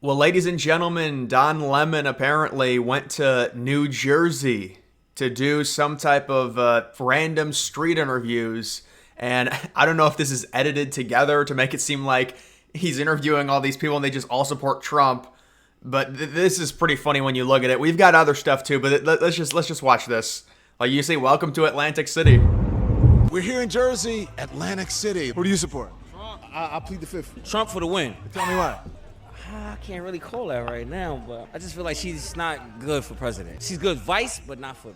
Well, ladies and gentlemen, Don Lemon apparently went to New Jersey to do some type of random street interviews. And I don't know if this is edited together to make it seem like he's interviewing all these people and they just all support Trump. But this is pretty funny when you look at it. We've got other stuff too, but let's just watch this. Like you say, welcome to Atlantic City. We're here in Jersey, Atlantic City. Who do you support? Trump. I plead the fifth. Trump for the win. Tell me why. I can't really call that right now, but I just feel like she's not good for president. She's good vice, but not for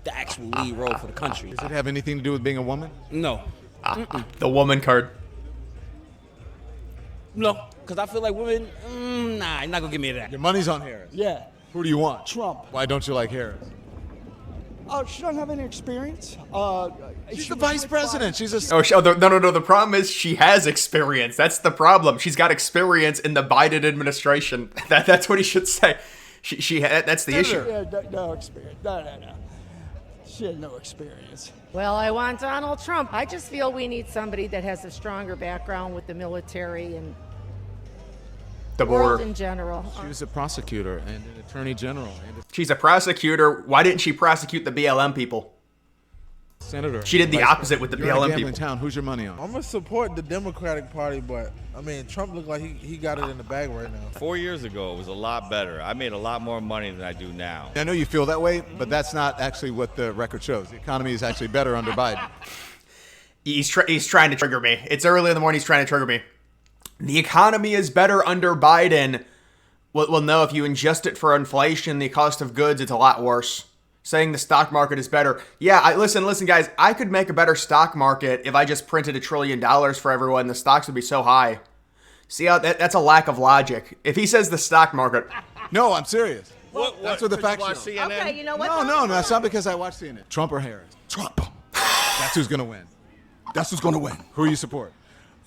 the actual lead role for the country. Does it have anything to do with being a woman? No. The woman card. No, because I feel like women, nah, you're not going to give me that. Your money's on Harris. Yeah. Who do you want? Trump. Why don't you like Harris? She doesn't have any experience. She's the vice president. She's a... No. The problem is she has experience. That's the problem. She's got experience in the Biden administration. That's what he should say. That's the issue. Yeah, no experience. No. She has no experience. Well, I want Donald Trump. I just feel we need somebody that has a stronger background with the military and The world border. in general. She was a prosecutor and an attorney general and She's a prosecutor. Why didn't she prosecute the BLM people? a senator. She did the opposite with the You're in a BLM gambling people. town. Who's your money on? I'm gonna support the Democratic Party, but I mean, Trump looked like he got it in the bag right now. 4 years ago, it was a lot better. I made a lot more money than I do now. I know you feel that way, but that's not actually what the record shows. The economy is actually better under Biden. He's trying to trigger me. It's early in the morning. He's trying to trigger me. The economy is better under Biden. Well, no, if you adjust it for inflation, the cost of goods, it's a lot worse. Saying the stock market is better. Yeah, listen, guys. I could make a better stock market if I just printed $1 trillion for everyone. The stocks would be so high. See how that's a lack of logic. If he says the stock market, No, I'm serious. What? That's what the facts Watch show. CNN? Okay, you know what? No, that's not because I watched CNN. Trump or Harris? Trump. That's who's going to win. That's who's going to win. Who you support?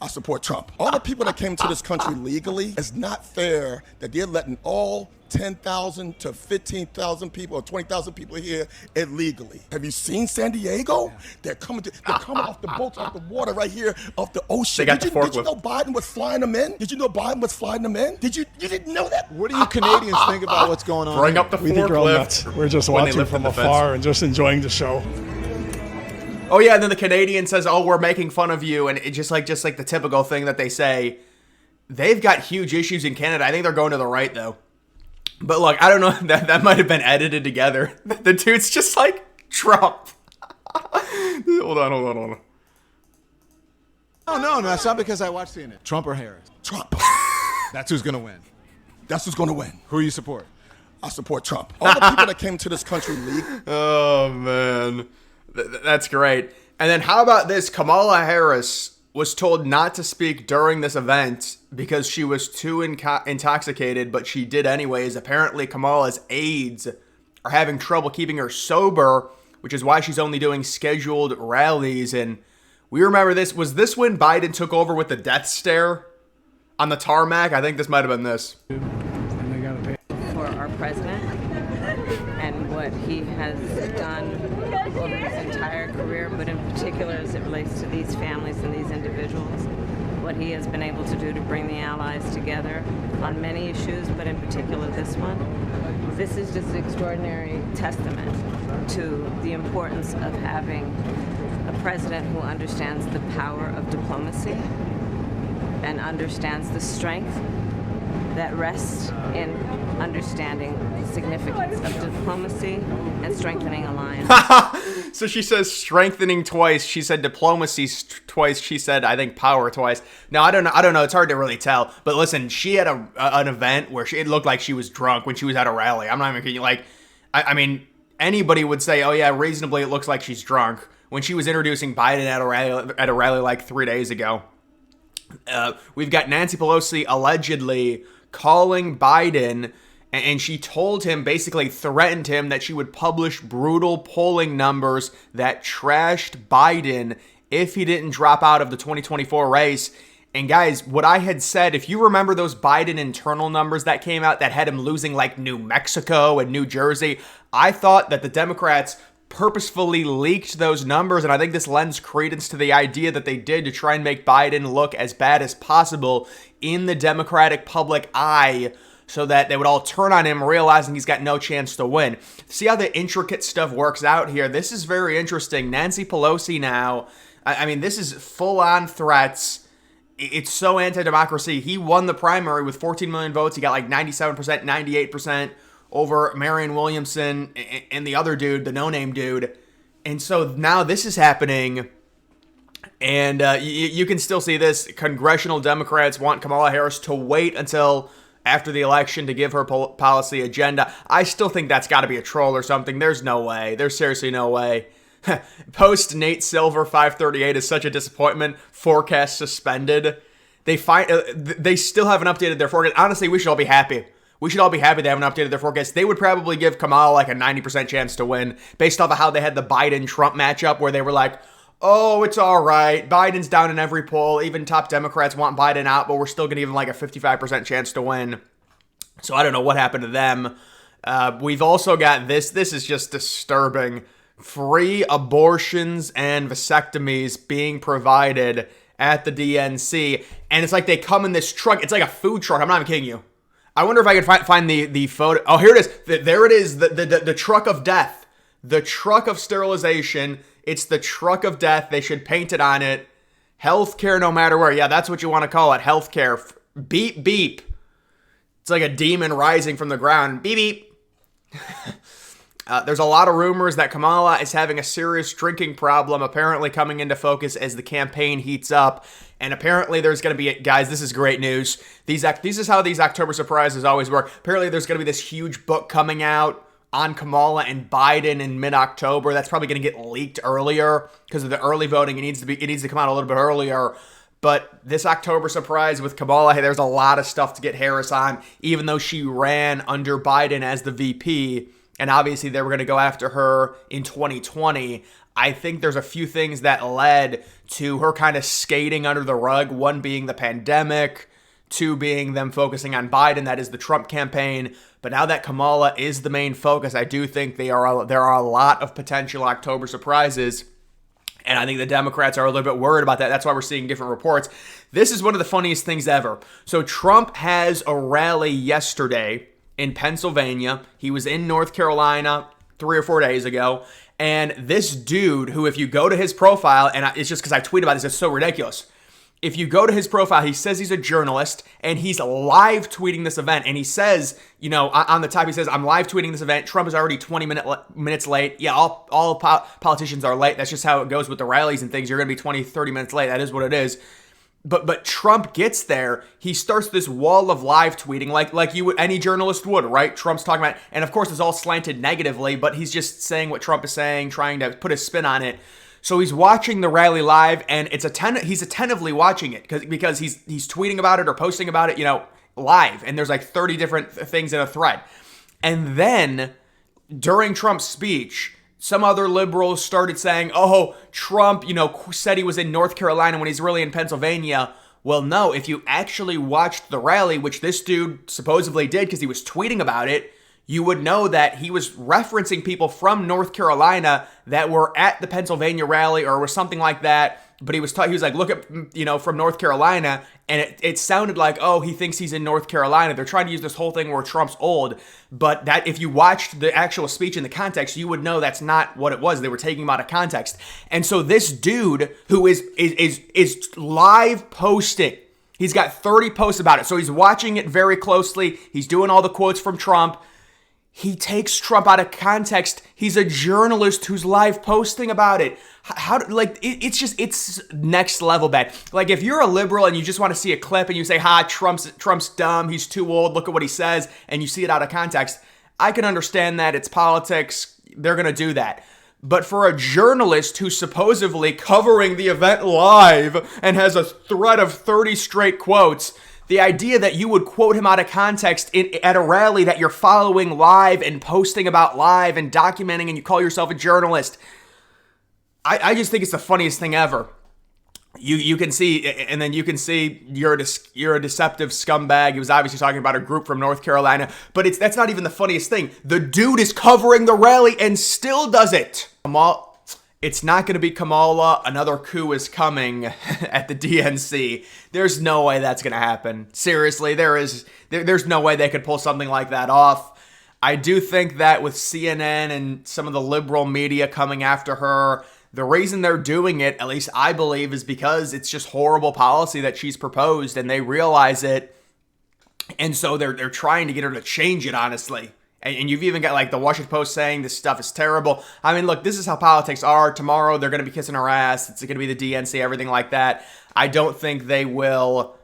I support Trump. All the people that came to this country legally, it's not fair that they're letting all 10,000 to 15,000 people or 20,000 people here illegally. Have you seen San Diego? They're coming off the boats, off the water right here, off the ocean. They got did the you forklift. know Biden was flying them in? Did you know Biden was flying them in? You didn't know that? What do you Canadians think about what's going on? bring here? up the We think we're all nuts. forklift. We're just when they watching lifted from the fence. afar and just enjoying the show. Oh yeah, and then the Canadian says, "Oh, we're making fun of you," and it just like the typical thing that they say. They've got huge issues in Canada. I think they're going to the right though. But look, I don't know. That might have been edited together. The dude's just like Trump. Hold on. No, that's not because I watched CNN. Trump or Harris? Trump. That's who's going to win. That's who's going to win. Who you support? I support Trump. All the people that came to this country legally. Oh man, that's great. And then how about this? Kamala Harris was told not to speak during this event because she was too intoxicated, but she did anyways. Apparently, Kamala's aides are having trouble keeping her sober, which is why she's only doing scheduled rallies. And we remember this. Was this when Biden took over with the death stare on the tarmac? I think this might have been this. For our president and what he has done over his entire career, but in particular as it relates to these families and these individuals, what he has been able to do to bring the allies together on many issues, but in particular this one. This is just an extraordinary testament to the importance of having a president who understands the power of diplomacy and understands the strength that rests in understanding the significance of diplomacy and strengthening alliance. So she says strengthening twice. She said diplomacy twice. She said, I think, power twice. Now, I don't know. It's hard to really tell. But listen, she had an event where it looked like she was drunk when she was at a rally. I'm not even kidding. Like, I mean, anybody would say, oh yeah, reasonably it looks like she's drunk. When she was introducing Biden at a rally like 3 days ago. We've got Nancy Pelosi allegedly calling Biden, and she told him, basically threatened him, that she would publish brutal polling numbers that trashed Biden if he didn't drop out of the 2024 race. And guys, what I had said, if you remember those Biden internal numbers that came out that had him losing like New Mexico and New Jersey, I thought that the Democrats purposefully leaked those numbers, and I think this lends credence to the idea that they did to try and make Biden look as bad as possible in the Democratic public eye so that they would all turn on him, realizing he's got no chance to win. See how the intricate stuff works out here? This is very interesting. Nancy Pelosi now, I mean, this is full-on threats. It's so anti-democracy. He won the primary with 14 million votes. He got like 97%, 98% over Marianne Williamson and the other dude, the no-name dude. And so now this is happening, and you can still see this. Congressional Democrats want Kamala Harris to wait until after the election to give her policy agenda. I still think that's got to be a troll or something. There's no way. There's seriously no way. Post Nate Silver 538 is such a disappointment. Forecast suspended. They still haven't updated their forecast. Honestly, we should all be happy. We should all be happy they haven't updated their forecast. They would probably give Kamala like a 90% chance to win based off of how they had the Biden-Trump matchup where they were like, oh, it's all right. Biden's down in every poll. Even top Democrats want Biden out, but we're still going to give him like a 55% chance to win. So I don't know what happened to them. We've also got this. This is just disturbing. Free abortions and vasectomies being provided at the DNC. And it's like they come in this truck. It's like a food truck. I'm not even kidding you. I wonder if I can find the photo. Oh, here it is. There it is. The truck of death. The truck of sterilization. It's the truck of death. They should paint it on it. Healthcare no matter where. Yeah, that's what you want to call it. Healthcare. Beep, beep. It's like a demon rising from the ground. Beep, beep. There's a lot of rumors that Kamala is having a serious drinking problem, apparently coming into focus as the campaign heats up. And apparently there's going to be, guys, this is great news. This is how these October surprises always work. Apparently there's going to be this huge book coming out on Kamala and Biden in mid-October. That's probably going to get leaked earlier because of the early voting. It needs to come out a little bit earlier. But this October surprise with Kamala, hey, there's a lot of stuff to get Harris on, even though she ran under Biden as the VP. And obviously they were going to go after her in 2020. I think there's a few things that led to her kind of skating under the rug. One being the pandemic, two being them focusing on Biden, that is the Trump campaign. But now that Kamala is the main focus, I do think there are a lot of potential October surprises. And I think the Democrats are a little bit worried about that. That's why we're seeing different reports. This is one of the funniest things ever. So Trump has a rally yesterday in Pennsylvania. He was in North Carolina 3 or 4 days ago. And this dude, who if you go to his profile, and it's just because I tweet about this, it's so ridiculous. If you go to his profile, he says he's a journalist, and he's live tweeting this event. And he says, you know, on the top, he says, I'm live tweeting this event. Trump is already 20 minutes late. Yeah, all politicians are late. That's just how it goes with the rallies and things. You're going to be 20, 30 minutes late. That is what it is. But Trump gets there, he starts this wall of live tweeting like you would, any journalist would, right? Trump's talking about, and of course it's all slanted negatively, but he's just saying what Trump is saying, trying to put a spin on it. So he's watching the rally live, and he's attentively watching it because he's tweeting about it or posting about it, you know, live. And there's like 30 different things in a thread. And then during Trump's speech, some other liberals started saying, oh, Trump, you know, said he was in North Carolina when he's really in Pennsylvania. Well, no, if you actually watched the rally, which this dude supposedly did because he was tweeting about it, you would know that he was referencing people from North Carolina that were at the Pennsylvania rally or was something like that. But he was like, look at, you know, from North Carolina. And it sounded like, oh, he thinks he's in North Carolina. They're trying to use this whole thing where Trump's old. But that if you watched the actual speech in the context, you would know that's not what it was. They were taking him out of context. And so this dude who is live posting, he's got 30 posts about it. So he's watching it very closely. He's doing all the quotes from Trump. He takes Trump out of context. He's a journalist who's live posting about it. It's next level bad. Like if you're a liberal and you just want to see a clip and you say, Trump's dumb, he's too old, look at what he says, and you see it out of context, I can understand that. It's politics. They're going to do that. But for a journalist who's supposedly covering the event live and has a thread of 30 straight quotes, the idea that you would quote him out of context at a rally that you're following live and posting about live and documenting and you call yourself a journalist, I just think it's the funniest thing ever. You can see, and then you can see you're a deceptive scumbag. He was obviously talking about a group from North Carolina, but that's not even the funniest thing. The dude is covering the rally and still does it. It's not going to be Kamala. Another coup is coming at the DNC. There's no way that's going to happen. Seriously, there's no way they could pull something like that off. I do think that with CNN and some of the liberal media coming after her, the reason they're doing it, at least I believe, is because it's just horrible policy that she's proposed, and they realize it, and so they're trying to get her to change it, honestly. And you've even got like the Washington Post saying this stuff is terrible. I mean, look, this is how politics are. Tomorrow they're going to be kissing her ass. It's going to be the DNC, everything like that. I don't think they will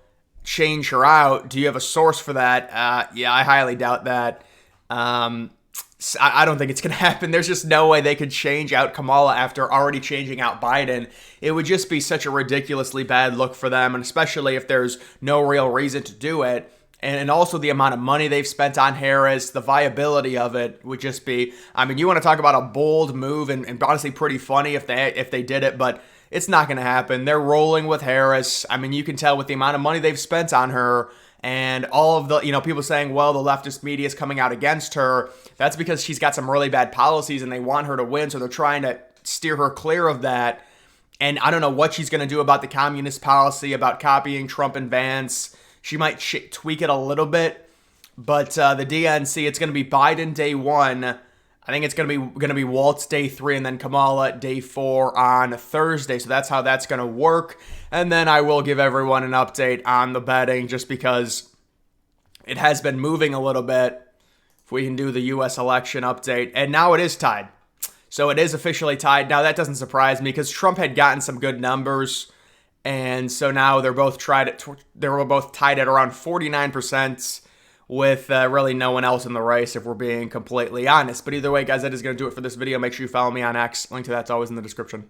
change her out. Do you have a source for that? Yeah, I highly doubt that. I don't think it's going to happen. There's just no way they could change out Kamala after already changing out Biden. It would just be such a ridiculously bad look for them, and especially if there's no real reason to do it. And also the amount of money they've spent on Harris, the viability of it would just be, I mean, you want to talk about a bold move and honestly pretty funny if they did it, but it's not going to happen. They're rolling with Harris. I mean, you can tell with the amount of money they've spent on her and all of the, people saying, well, the leftist media is coming out against her. That's because she's got some really bad policies and they want her to win, so they're trying to steer her clear of that. And I don't know what she's going to do about the communist policy, about copying Trump and Vance. She might tweak it a little bit, but the DNC, it's going to be Biden day 1. I think it's going to be Waltz day 3, and then Kamala day 4 on Thursday. So that's how that's going to work. And then I will give everyone an update on the betting, just because it has been moving a little bit. If we can do the U.S. election update, and now it is tied. So it is officially tied. Now that doesn't surprise me because Trump had gotten some good numbers. And so now they're both tied at around 49% with really no one else in the race, if we're being completely honest. But either way, guys, that is going to do it for this video. Make sure you follow me on X. Link to that's always in the description.